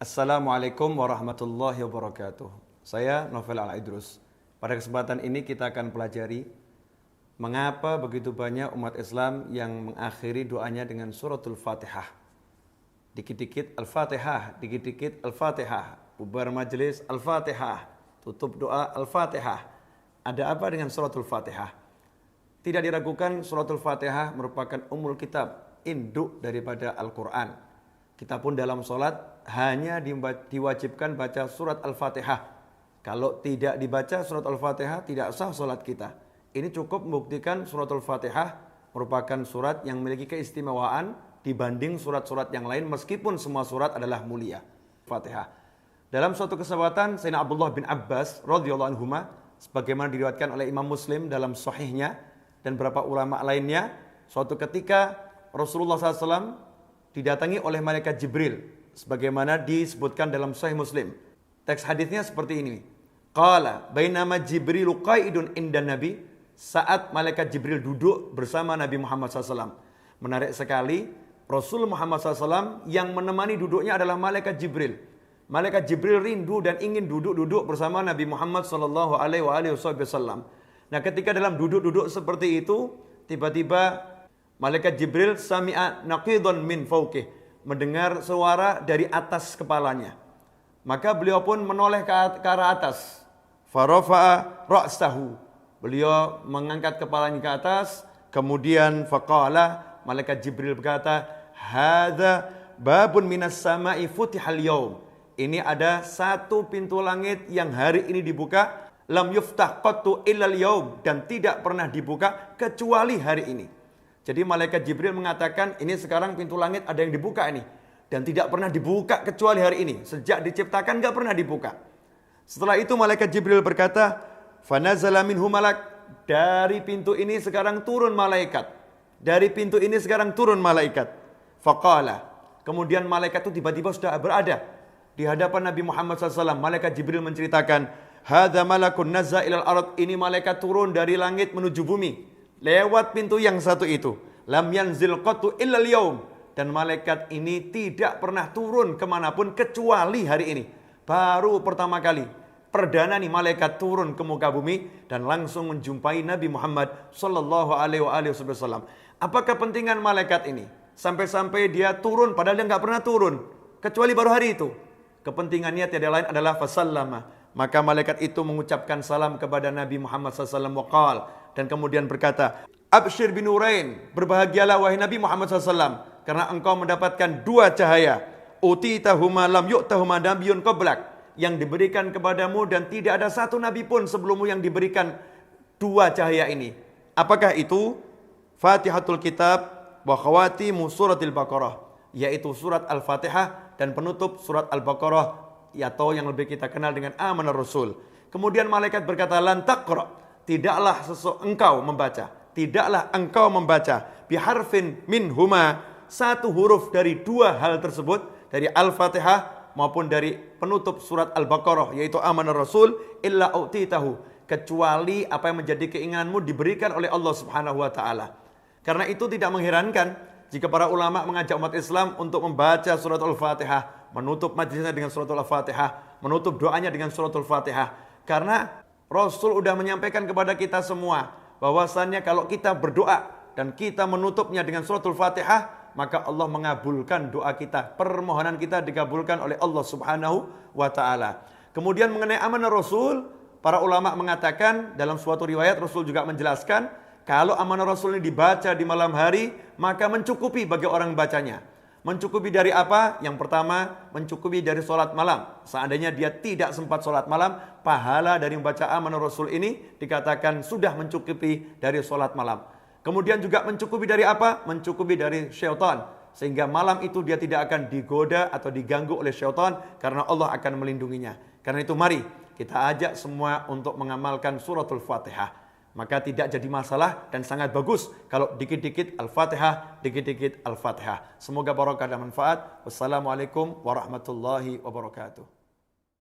Assalamualaikum warahmatullahi wabarakatuh. Saya Novel Al-Idrus. Pada kesempatan ini kita akan pelajari mengapa begitu banyak umat Islam yang mengakhiri doanya dengan suratul Fatihah. Dikit-dikit Al-Fatihah, dikit-dikit Al-Fatihah. Bubar majelis Al-Fatihah, tutup doa Al-Fatihah. Ada apa dengan suratul Fatihah? Tidak diragukan suratul Fatihah merupakan ummul kitab, induk daripada Al-Quran. Kita pun dalam sholat hanya diwajibkan baca surat Al-Fatihah. Kalau tidak dibaca surat Al-Fatihah, tidak sah sholat kita. Ini cukup membuktikan surat Al-Fatihah merupakan surat yang memiliki keistimewaan dibanding surat-surat yang lain, meskipun semua surat adalah mulia. Fatihah. Dalam suatu kesempatan, Sayyidina Abdullah bin Abbas radhiyallahu anhuma, sebagaimana diriwayatkan oleh Imam Muslim dalam sahihnya dan beberapa ulama lainnya, suatu ketika Rasulullah SAW didatangi oleh malaikat Jibril, sebagaimana disebutkan dalam Sahih Muslim. Teks hadisnya seperti ini. Qala bainama Jibrilu qaidun indan Nabi, saat malaikat Jibril duduk bersama Nabi Muhammad SAW. Menarik sekali, Rasul Muhammad SAW yang menemani duduknya adalah malaikat Jibril. Malaikat Jibril rindu dan ingin duduk-duduk bersama Nabi Muhammad SAW. Nah, ketika dalam duduk-duduk seperti itu, tiba-tiba malaikat Jibril sami'a naqidun min fawqih, mendengar suara dari atas kepalanya. Maka beliau pun menoleh ke arah atas. Farafa'a ra'sahu. Beliau mengangkat kepalanya ke atas, kemudian faqala, malaikat Jibril berkata, hadza babun minas sama'i futihal yaum. Ini ada satu pintu langit yang hari ini dibuka, lam yuftah qattu illal yaum, dan tidak pernah dibuka kecuali hari ini. Jadi malaikat Jibril mengatakan, ini sekarang pintu langit ada yang dibuka ini. Dan tidak pernah dibuka kecuali hari ini. Sejak diciptakan gak pernah dibuka. Setelah itu malaikat Jibril berkata, fanazala minhu malak. Dari pintu ini sekarang turun malaikat. Dari pintu ini sekarang turun malaikat. Faqala. Kemudian malaikat itu tiba-tiba sudah berada di hadapan Nabi Muhammad SAW. Malaikat Jibril menceritakan, hadza malakun nazza ilal ard. Ini malaikat turun dari langit menuju bumi. Lewat pintu yang satu itu. Lam yanzil qattu illal yaum. Dan malaikat ini tidak pernah turun kemanapun kecuali hari ini. Baru pertama kali. Perdana nih malaikat turun ke muka bumi dan langsung menjumpai Nabi Muhammad sallallahu alaihi wasallam. Apa kepentingan malaikat ini? Sampai-sampai dia turun padahal dia nggak pernah turun. Kecuali baru hari itu. Kepentingannya tiada lain adalah fasallama. Maka malaikat itu mengucapkan salam kepada Nabi Muhammad SAW waqal, dan kemudian berkata, Abshir bin Nurain, berbahagialah wahai Nabi Muhammad SAW, karena engkau mendapatkan dua cahaya. Utitahuma lam yu'tahuma nabiyyun qablak, yang diberikan kepadamu dan tidak ada satu nabi pun sebelummu yang diberikan dua cahaya ini. Apakah itu? Fatihatul kitab wa khawatimu suratil Baqarah, yaitu surat Al-Fatihah dan penutup surat Al-Baqarah, atau yang lebih kita kenal dengan Amanar Rasul. Kemudian malaikat berkata, lan taqra, tidaklah engkau membaca, tidaklah engkau membaca biharfin min huma, satu huruf dari dua hal tersebut, dari Al-Fatihah maupun dari penutup surat Al-Baqarah yaitu Amanar Rasul, illa utitahu, kecuali apa yang menjadi keinginanmu diberikan oleh Allah Subhanahu wa taala. Karena itu tidak mengherankan jika para ulama mengajak umat Islam untuk membaca surat Al-Fatihah, menutup majlisnya dengan surat Al-Fatihah, menutup doanya dengan surat Al-Fatihah. Karena Rasul sudah menyampaikan kepada kita semua bahwasannya kalau kita berdoa dan kita menutupnya dengan surat Al-Fatihah, maka Allah mengabulkan doa kita, permohonan kita dikabulkan oleh Allah Subhanahu wa taala. Kemudian mengenai amanah Rasul, para ulama mengatakan dalam suatu riwayat Rasul juga menjelaskan, kalau amanah Rasul ini dibaca di malam hari, maka mencukupi bagi orang bacanya. Mencukupi dari apa? Yang pertama, mencukupi dari sholat malam. Seandainya dia tidak sempat sholat malam, pahala dari membaca amanah Rasul ini dikatakan sudah mencukupi dari sholat malam. Kemudian juga mencukupi dari apa? Mencukupi dari syaitan. Sehingga malam itu dia tidak akan digoda atau diganggu oleh syaitan, karena Allah akan melindunginya. Karena itu mari kita ajak semua untuk mengamalkan suratul Fatihah. Maka tidak jadi masalah dan sangat bagus kalau dikit-dikit Al-Fatihah, dikit-dikit Al-Fatihah. Semoga barokah dan manfaat. Wassalamualaikum warahmatullahi wabarakatuh.